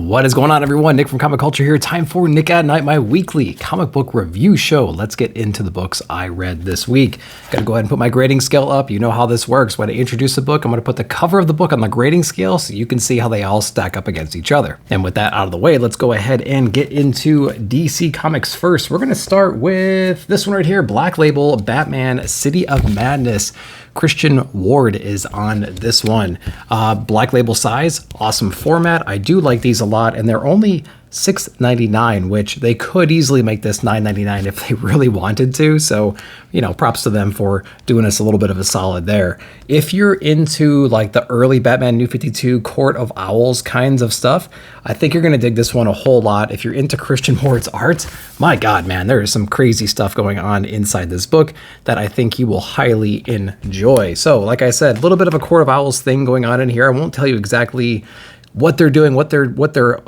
What is going on, everyone? Nick from Comic Culture here. Time for Nick at Night, my weekly comic book review show. Let's get into the books I read this week. Gotta go ahead and put my grading scale up. You know how this works. When I introduce a book, I'm gonna put the cover of the book on the grading scale so you can see how they all stack up against each other. And with that out of the way, let's go ahead and get into DC Comics first. We're gonna start with this one right here, Black Label Batman City of Madness. Christian Ward is on this one. Black Label size, awesome format. I do like these a lot, and they're only $6.99, which they could easily make this $9.99 if they really wanted to. So, you know, props to them for doing us a little bit of a solid there. If you're into like the early Batman New 52 Court of Owls kinds of stuff, I think you're going to dig this one a whole lot. If you're into Christian Ward's art, my God, man, there is some crazy stuff going on inside this book that I think you will highly enjoy. So, like I said, a little bit of a Court of Owls thing going on in here. I won't tell you exactly what they're doing, what they're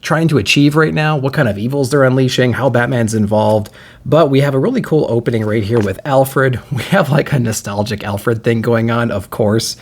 trying to achieve right now, what kind of evils they're unleashing, how Batman's involved. But we have a really cool opening right here with Alfred. We have like a nostalgic Alfred thing going on, of course.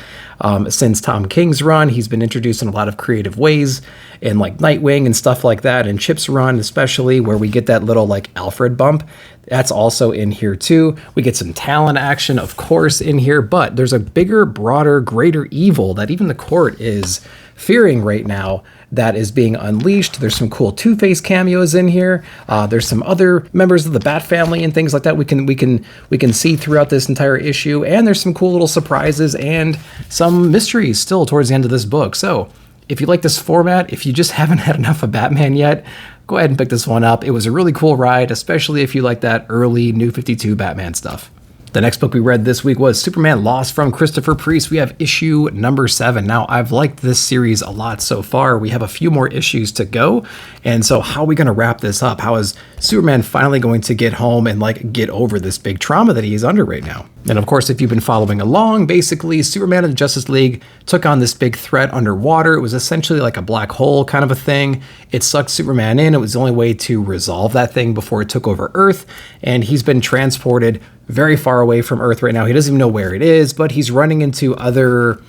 Since Tom King's run, he's been introduced in a lot of creative ways in like Nightwing and stuff like that, and Chip's run especially, where we get that little like Alfred bump. That's also in here too. We get some Talon action, of course, in here, but there's a bigger, broader, greater evil that even the court is fearing right now that is being unleashed. There's some cool Two-Face cameos in here. There's some other members of the Bat family and things like that we can see throughout this entire issue, and there's some cool little surprises and some mysteries still towards the end of this book. So if you like this format, if you just haven't had enough of Batman yet, go ahead and pick this one up. It was a really cool ride, especially if you like that early New 52 Batman stuff. The next book we read this week was Superman Lost from Christopher Priest. We have issue number 7. Now, I've liked this series a lot so far. We have a few more issues to go. And so how are we going to wrap this up? How is Superman finally going to get home and like get over this big trauma that he's under right now? And of course, if you've been following along, basically Superman and the Justice League took on this big threat underwater. It was essentially like a black hole kind of a thing. It sucked Superman in. It was the only way to resolve that thing before it took over Earth. And he's been transported very far away from Earth right now. He doesn't even know where it is, but he's running into other,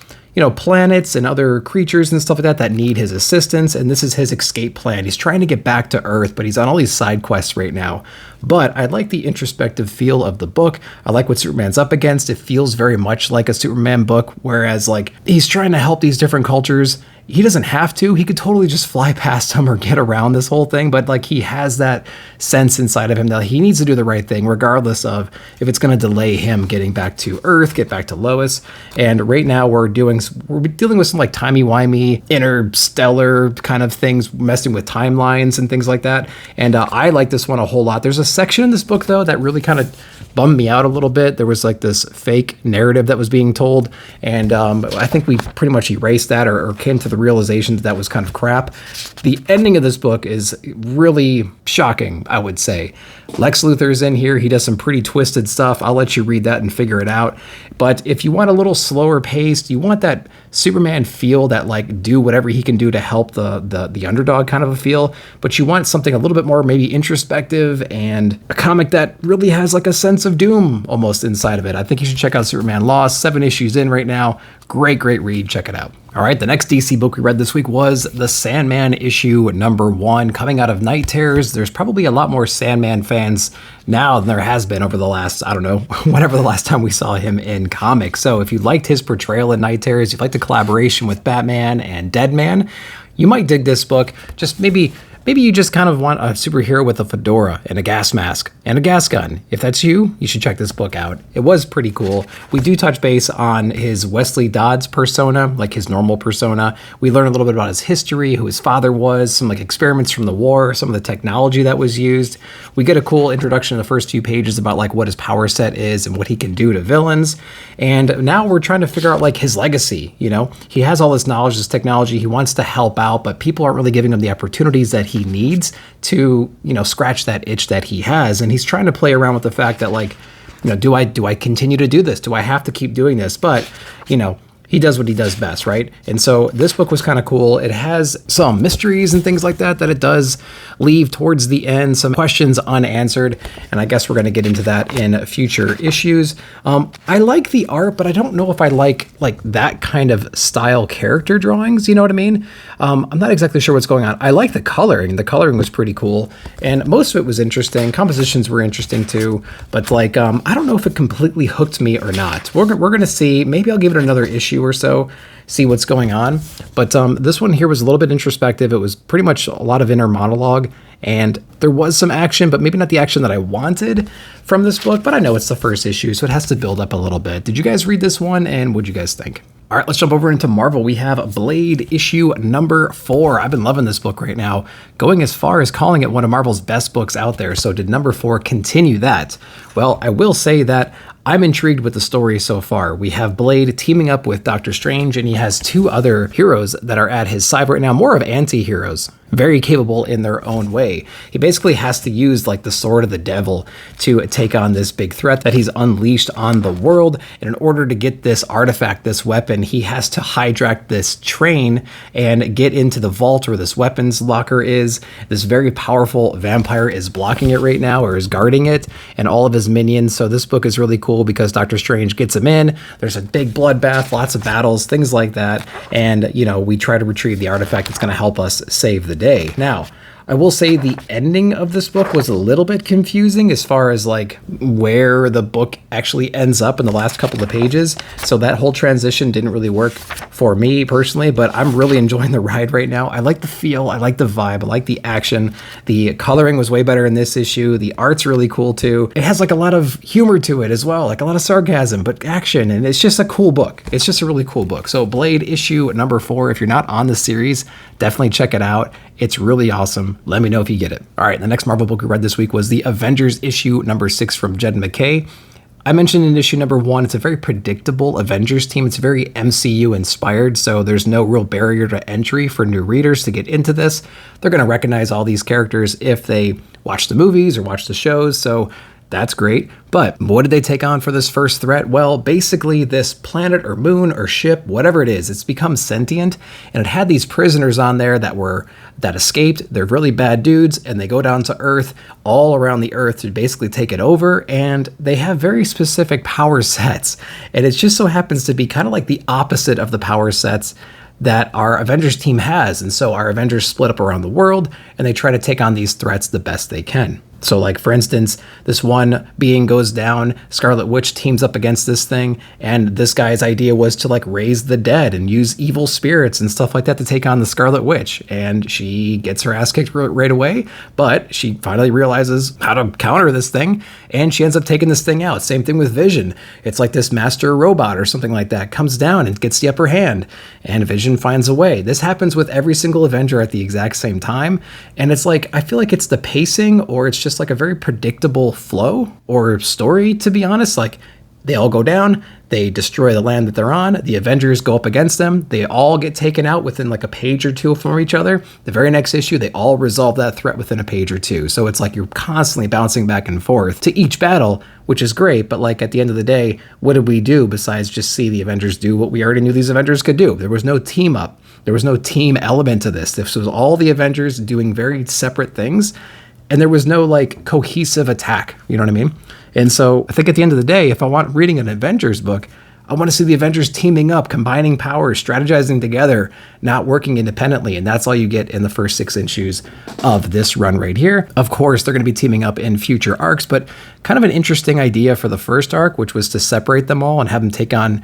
planets and other creatures and stuff like that that need his assistance, and this is his escape plan. He's trying to get back to Earth, but he's on all these side quests right now. But I like the introspective feel of the book. I like what Superman's up against. It feels very much like a Superman book, whereas like he's trying to help these different cultures. He doesn't have to. He could totally just fly past them or get around this whole thing, but like he has that sense inside of him that he needs to do the right thing, regardless of if it's going to delay him getting back to Earth, get back to Lois. And right now we're dealing with some like timey-wimey, interstellar kind of things, messing with timelines and things like that. And I like this one a whole lot. There's a section in this book though that really kind of bummed me out a little bit. There was like this fake narrative that was being told, and I think we pretty much erased that or came to the realization that was kind of crap. The ending of this book is really shocking, I would say. Lex Luthor's in here. He does some pretty twisted stuff. I'll let you read that and figure it out. But if you want a little slower paced, you want that Superman feel, that like do whatever he can do to help the underdog kind of a feel, but you want something a little bit more maybe introspective and a comic that really has like a sense of doom almost inside of it, I think you should check out Superman Lost. 7 issues in right now. Great read. Check it out. All right, the next DC book we read this week was The Sandman issue number 1, coming out of Night Terrors. There's probably a lot more Sandman fans now than there has been over the last, I don't know, whenever the last time we saw him in comics. So if you liked his portrayal in Night Terrors, you liked the collaboration with Batman and Deadman, you might dig this book. Just maybe you just kind of want a superhero with a fedora and a gas mask and a gas gun. If that's you should check this book out. It was pretty cool. We do touch base on his Wesley Dodds persona, like his normal persona. We learn a little bit about his history, who his father was, some like experiments from the war, some of the technology that was used. We get a cool introduction in the first few pages about like what his power set is and what he can do to villains. And now we're trying to figure out like his legacy. He has all this knowledge, this technology. He wants to help out, but people aren't really giving him the opportunities that he needs to, scratch that itch that he has. And he's trying to play around with the fact that like, do I continue to do this? Do I have to keep doing this? But, he does what he does best, right? And so this book was kind of cool. It has some mysteries and things like that it does leave towards the end, some questions unanswered, and I guess we're going to get into that in future issues. I like the art, but I don't know if I like that kind of style character drawings, you know what I mean? I'm not exactly sure what's going on. I like the coloring. The coloring was pretty cool, and most of it was interesting. Compositions were interesting too, but I don't know if it completely hooked me or not. We're going to see. Maybe I'll give it another issue or so, see what's going on. But this one here was a little bit introspective. It was pretty much a lot of inner monologue, and there was some action, but maybe not the action that I wanted from this book. But I know it's the first issue, so it has to build up a little bit. Did you guys read this one, and what'd you guys think? All right, let's jump over into Marvel. We have Blade issue number 4. I've been loving this book right now, going as far as calling it one of Marvel's best books out there. So did number 4 continue that? Well, I will say that I'm intrigued with the story so far. We have Blade teaming up with Doctor Strange, and he has 2 other heroes that are at his side right now, more of anti-heroes, very capable in their own way. He basically has to use the sword of the devil to take on this big threat that he's unleashed on the world. And in order to get this artifact, this weapon, he has to hijack this train and get into the vault where this weapons locker is. This very powerful vampire is blocking it right now, or is guarding it, and all of his minions. So this book is really cool because Doctor Strange gets him in. There's a big bloodbath, lots of battles, things like that. And, we try to retrieve the artifact that's going to help us save the day. Now, I will say the ending of this book was a little bit confusing as far as where the book actually ends up in the last couple of pages. So that whole transition didn't really work for me personally, but I'm really enjoying the ride right now. I like the feel, I like the vibe, I like the action. The coloring was way better in this issue. The art's really cool too. It has a lot of humor to it as well, a lot of sarcasm, but action, and it's just a cool book. It's just a really cool book. So Blade issue number 4, if you're not on the series, definitely check it out. It's really awesome. Let me know if you get it. All right, the next Marvel book we read this week was the Avengers issue number 6 from Jed McKay. I mentioned in issue number 1, it's a very predictable Avengers team. It's very MCU inspired, so there's no real barrier to entry for new readers to get into this. They're going to recognize all these characters if they watch the movies or watch the shows, so that's great. But what did they take on for this first threat? Well, basically this planet or moon or ship, whatever it is, it's become sentient, and it had these prisoners on there that escaped. They're really bad dudes, and they go down to Earth, all around the Earth, to basically take it over, and they have very specific power sets. And it just so happens to be kind of like the opposite of the power sets that our Avengers team has. And so our Avengers split up around the world, and they try to take on these threats the best they can. So for instance, this one being goes down, Scarlet Witch teams up against this thing, and this guy's idea was to raise the dead and use evil spirits and stuff like that to take on the Scarlet Witch. And she gets her ass kicked right away, but she finally realizes how to counter this thing, and she ends up taking this thing out. Same thing with Vision. It's this master robot or something like that comes down and gets the upper hand, and Vision finds a way. This happens with every single Avenger at the exact same time, and it's I feel it's the pacing, or it's just a very predictable flow or story, to be honest. They all go down, they destroy the land that they're on, the Avengers go up against them, they all get taken out within a page or two from each other. The very next issue, they all resolve that threat within a page or two. So it's you're constantly bouncing back and forth to each battle, which is great, but at the end of the day, what did we do besides just see the Avengers do what we already knew these Avengers could do? There was no team up. There was no team element to this. This was all the Avengers doing very separate things, and there was no cohesive attack, you know what I mean? And so I think at the end of the day, if I want reading an Avengers book, I want to see the Avengers teaming up, combining powers, strategizing together, not working independently. And that's all you get in the first 6 issues of this run right here. Of course, they're going to be teaming up in future arcs, but kind of an interesting idea for the first arc, which was to separate them all and have them take on,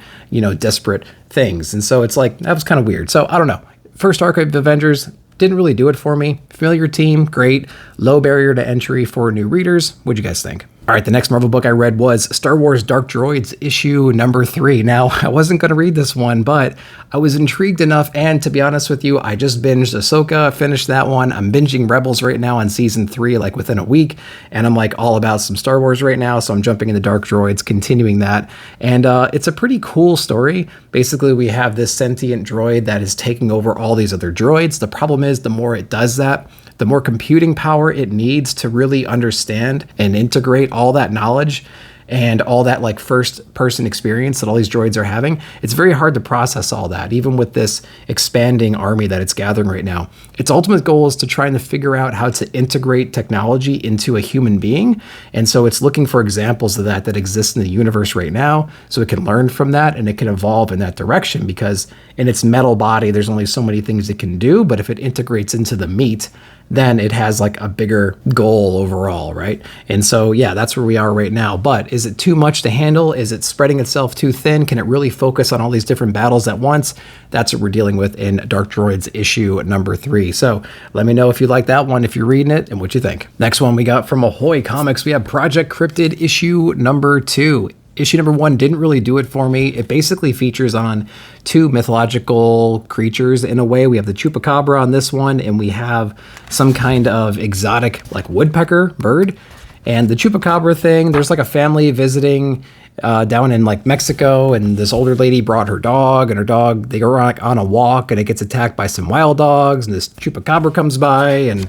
desperate things. And so it's that was kind of weird. So I don't know. First arc of Avengers, didn't really do it for me. Familiar team, great. Low barrier to entry for new readers. What'd you guys think? All right, the next Marvel book I read was Star Wars Dark Droids issue number 3. Now, I wasn't going to read this one, but I was intrigued enough, and to be honest with you, I just binged Ahsoka, finished that one. I'm binging Rebels right now on season 3, within a week, and I'm all about some Star Wars right now, so I'm jumping into Dark Droids, continuing that, and it's a pretty cool story. Basically, we have this sentient droid that is taking over all these other droids. The problem is, the more it does that, the more computing power it needs to really understand and integrate all that knowledge. and all that like first person experience that all these droids are having, it's very hard to process all that, even with this expanding army that it's gathering right now. Its ultimate goal is to try and figure out how to integrate technology into a human being. And so it's looking for examples of that exist in the universe right now, so it can learn from that and it can evolve in that direction, because in its metal body, there's only so many things it can do. But if it integrates into the meat, then it has like a bigger goal overall, right? And so, yeah, that's where we are right now. But is it too much to handle? Is it spreading itself too thin? Can it really focus on all these different battles at once? That's what we're dealing with in Dark Droids issue number 3. So let me know if you like that one, if you're reading it, and what you think. Next one we got from Ahoy Comics. We have Project Cryptid issue number 2. Issue number 1 didn't really do it for me. It basically features on 2 mythological creatures in a way. We have the chupacabra on this one, and we have some kind of exotic like woodpecker bird. And the chupacabra thing, there's like a family visiting down in like Mexico, and this older lady brought her dog, and her dog, they go on a walk, and it gets attacked by some wild dogs, and this chupacabra comes by, and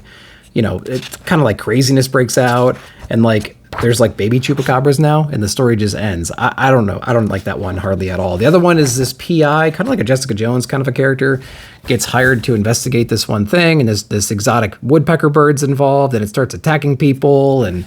you know, it's kind of like craziness breaks out, and like there's like baby chupacabras now, and the story just ends. I don't know. I don't like that one hardly at all. The other one is this PI, kind of like a Jessica Jones kind of a character, gets hired to investigate this one thing, and this exotic woodpecker bird's involved, and it starts attacking people, and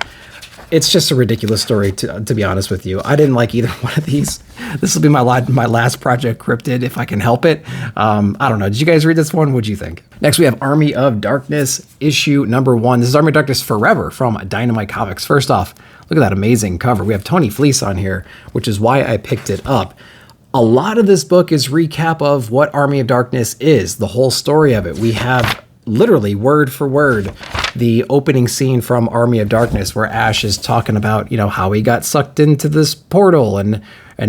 it's just a ridiculous story, to be honest with you. I didn't like either one of these. This will be my last Project Cryptid if I can help it. I don't know. Did you guys read this one? What'd you think? Next, we have Army of Darkness issue number 1. This is Army of Darkness Forever from Dynamite Comics. First off, look at that amazing cover. We have Tony Fleece on here, which is why I picked it up. A lot of this book is recap of what Army of Darkness is, the whole story of it. We have literally word for word the opening scene from Army of Darkness, where Ash is talking about, you know, how he got sucked into this portal, and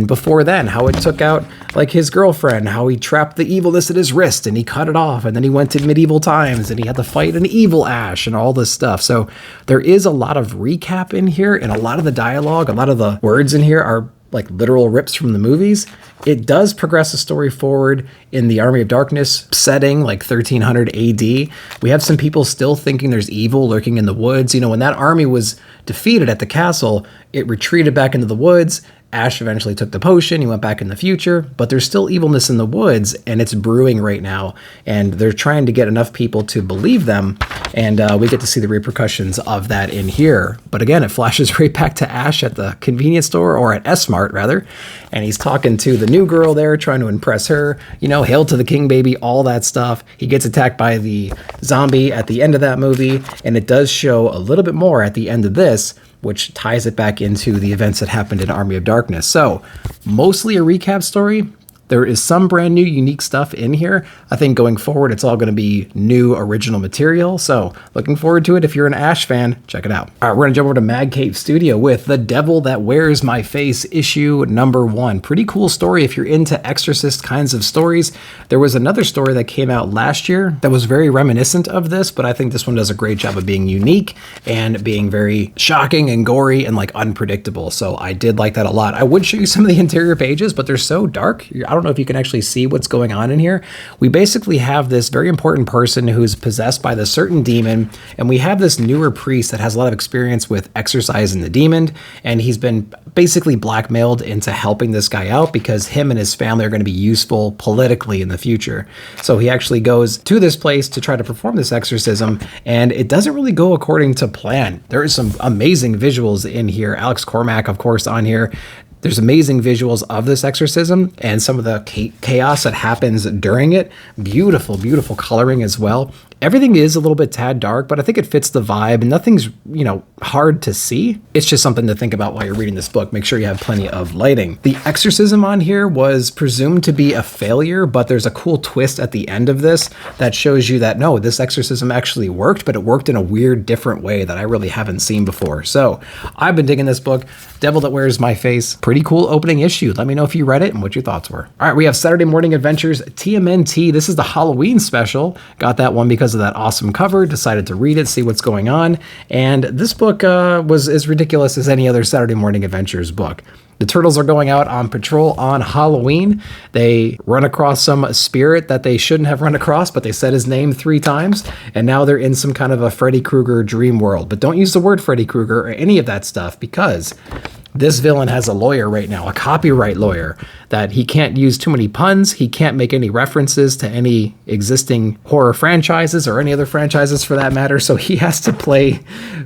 before then how it took out like his girlfriend, how he trapped the evilness at his wrist and he cut it off, and then he went to medieval times and he had to fight an evil Ash and all this stuff. So there is a lot of recap in here, and a lot of the dialogue, a lot of the words in here are like literal rips from the movies. It does progress the story forward in the Army of Darkness setting, like 1300 AD. We have some people still thinking there's evil lurking in the woods. You know, when that army was defeated at the castle, it retreated back into the woods. Ash eventually took the potion, he went back in the future, but there's still evilness in the woods, and it's brewing right now, and they're trying to get enough people to believe them, and we get to see the repercussions of that in here. But again, it flashes right back to Ash at the convenience store, or at S-Mart rather, and he's talking to the new girl there, trying to impress her, you know, hail to the king baby, all that stuff. He gets attacked by the zombie at the end of that movie, and it does show a little bit more at the end of this, which ties it back into the events that happened in Army of Darkness. So, mostly a recap story. There is some brand new, unique stuff in here. I think going forward, it's all going to be new, original material. So, looking forward to it. If you're an Ash fan, check it out. All right, we're going to jump over to Mad Cave Studio with The Devil That Wears My Face, issue number 1. Pretty cool story if you're into Exorcist kinds of stories. There was another story that came out last year that was very reminiscent of this, but I think this one does a great job of being unique and being very shocking and gory and like unpredictable. So I did like that a lot. I would show you some of the interior pages, but they're so dark. I don't know if you can actually see what's going on in here. We basically have this very important person who's possessed by this certain demon, and we have this newer priest that has a lot of experience with exorcising the demon, and he's been basically blackmailed into helping this guy out because him and his family are going to be useful politically in the future. So he actually goes to this place to try to perform this exorcism, and it doesn't really go according to plan. There is some amazing visuals in here. Alex Cormack, of course, on here. There's amazing visuals of this exorcism and some of the chaos that happens during it. Beautiful, beautiful coloring as well. Everything is a little bit tad dark, but I think it fits the vibe, and nothing's, you know, hard to see. It's just something to think about while you're reading this book. Make sure you have plenty of lighting. The exorcism on here was presumed to be a failure, but there's a cool twist at the end of this that shows you that no, this exorcism actually worked, but it worked in a weird, different way that I really haven't seen before. So I've been digging this book, Devil That Wears My Face. Pretty cool opening issue. Let me know if you read it and what your thoughts were. All right, we have Saturday Morning Adventures TMNT. This is the Halloween special. Got that one because of that awesome cover. Decided to read it, see what's going on. And this book was as ridiculous as any other Saturday Morning Adventures book. The turtles are going out on patrol on Halloween. They run across some spirit that they shouldn't have run across, but they said his name 3 times, and now they're in some kind of a Freddy Krueger dream world. But don't use the word Freddy Krueger or any of that stuff, because This villain has a lawyer right now, a copyright lawyer, that he can't use too many puns. He can't make any references to any existing horror franchises or any other franchises for that matter. So he has to play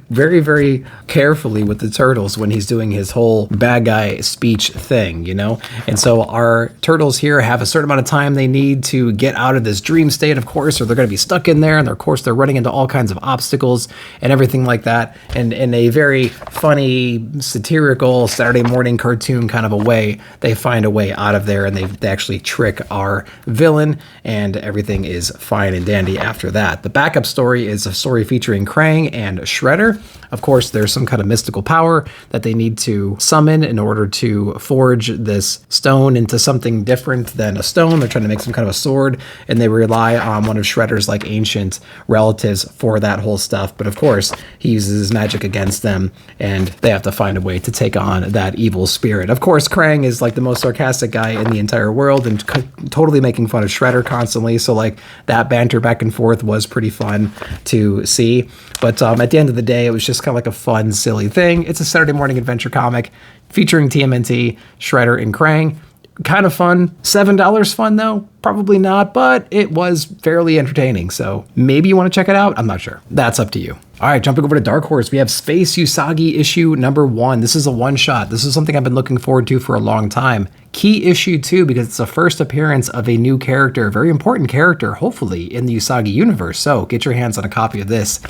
very, very carefully with the turtles when he's doing his whole bad guy speech thing, you know? And so our turtles here have a certain amount of time they need to get out of this dream state, of course, or they're going to be stuck in there. And of course, they're running into all kinds of obstacles and everything like that. And in a very funny, satirical Saturday morning cartoon kind of a way, they find a way out of there and they actually trick our villain, and everything is fine and dandy after that. The backup story is a story featuring Krang and Shredder. Of course, there's some kind of mystical power that they need to summon in order to forge this stone into something different than a stone. They're trying to make some kind of a sword, and they rely on one of Shredder's like ancient relatives for that whole stuff. But of course, he uses his magic against them, and they have to find a way to take on that evil spirit. Of course, Krang is like the most sarcastic guy in the entire world and totally making fun of Shredder constantly. So like that banter back and forth was pretty fun to see. But at the end of the day, it was just kind of like a fun, silly thing. It's a Saturday morning adventure comic featuring TMNT, Shredder, and Krang. Kind of fun. $7 fun though? Probably not, but it was fairly entertaining. So maybe you want to check it out. I'm not sure. That's up to you. All right, jumping over to Dark Horse, we have Space Usagi issue number 1. This is a one-shot. This is something I've been looking forward to for a long time. Key issue 2 because it's the first appearance of a new character, a very important character, hopefully, in the Usagi universe. So get your hands on a copy of this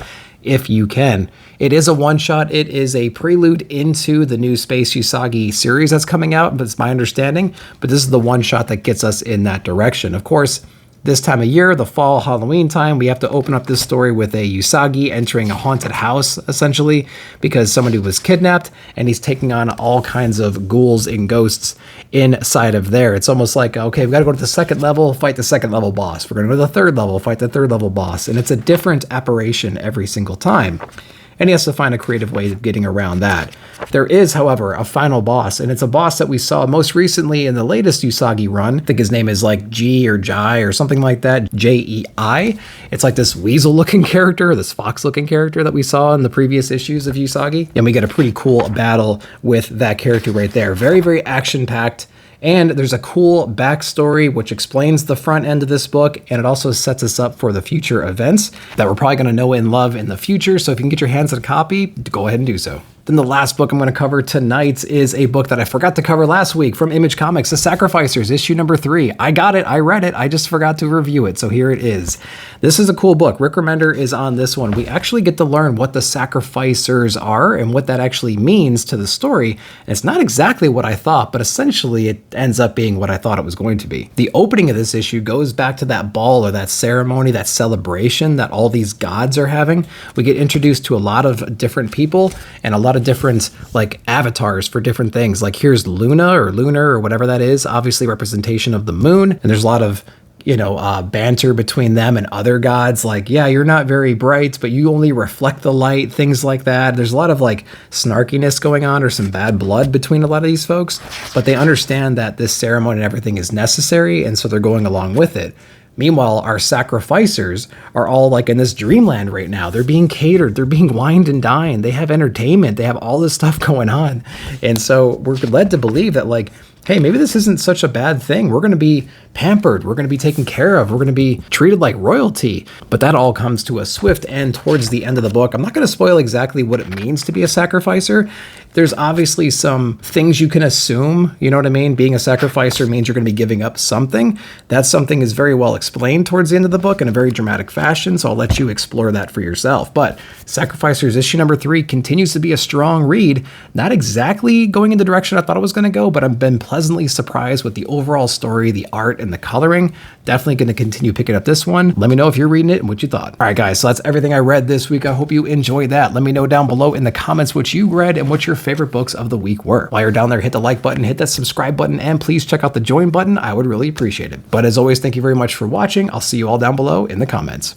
if you can. It is a one-shot. It is a prelude into the new Space Usagi series that's coming out, but it's my understanding. But this is the one-shot that gets us in that direction. Of course, this time of year, the fall Halloween time, we have to open up this story with a Usagi entering a haunted house, essentially, because somebody was kidnapped, and he's taking on all kinds of ghouls and ghosts inside of there. It's almost like, okay, we've got to go to the second level, fight the second level boss. We're going to go to the third level, fight the third level boss. And it's a different apparition every single time. And he has to find a creative way of getting around that. There is, however, a final boss, and it's a boss that we saw most recently in the latest Usagi run. I think his name is like G or Jai or something like that, Jei. It's like this weasel-looking character, this fox-looking character that we saw in the previous issues of Usagi. And we get a pretty cool battle with that character right there. Very, very action-packed. And there's a cool backstory which explains the front end of this book, and it also sets us up for the future events that we're probably going to know and love in the future. So if you can get your hands on a copy, go ahead and do so. Then the last book I'm going to cover tonight is a book that I forgot to cover last week from Image Comics, The Sacrificers, issue number 3. I got it, I read it, I just forgot to review it, so here it is. This is a cool book. Rick Remender is on this one. We actually get to learn what the Sacrificers are and what that actually means to the story. And it's not exactly what I thought, but essentially it ends up being what I thought it was going to be. The opening of this issue goes back to that ball or that ceremony, that celebration that all these gods are having. We get introduced to a lot of different people and a lot of different like avatars for different things. Like here's Luna or Lunar or whatever that is, obviously representation of the moon. And there's a lot of, banter between them and other gods. Like, yeah, you're not very bright, but you only reflect the light, things like that. There's a lot of like snarkiness going on or some bad blood between a lot of these folks, but they understand that this ceremony and everything is necessary. And so they're going along with it. Meanwhile, our sacrificers are all like in this dreamland right now. They're being catered. They're being wined and dined. They have entertainment. They have all this stuff going on. And so we're led to believe that like, hey, maybe this isn't such a bad thing. We're going to be pampered. We're going to be taken care of. We're going to be treated like royalty. But that all comes to a swift end towards the end of the book. I'm not going to spoil exactly what it means to be a sacrificer. There's obviously some things you can assume, you know what I mean? Being a sacrificer means you're going to be giving up something. That something is very well explained towards the end of the book in a very dramatic fashion, so I'll let you explore that for yourself. But Sacrificers issue number 3 continues to be a strong read. Not exactly going in the direction I thought it was going to go, but I've been pleasantly surprised with the overall story, the art, and the coloring. Definitely going to continue picking up this one. Let me know if you're reading it and what you thought. All right, guys, so that's everything I read this week. I hope you enjoyed that. Let me know down below in the comments what you read and what your favorite books of the week were. While you're down there, hit the like button, hit that subscribe button, and please check out the join button. I would really appreciate it. But as always, thank you very much for watching. I'll see you all down below in the comments.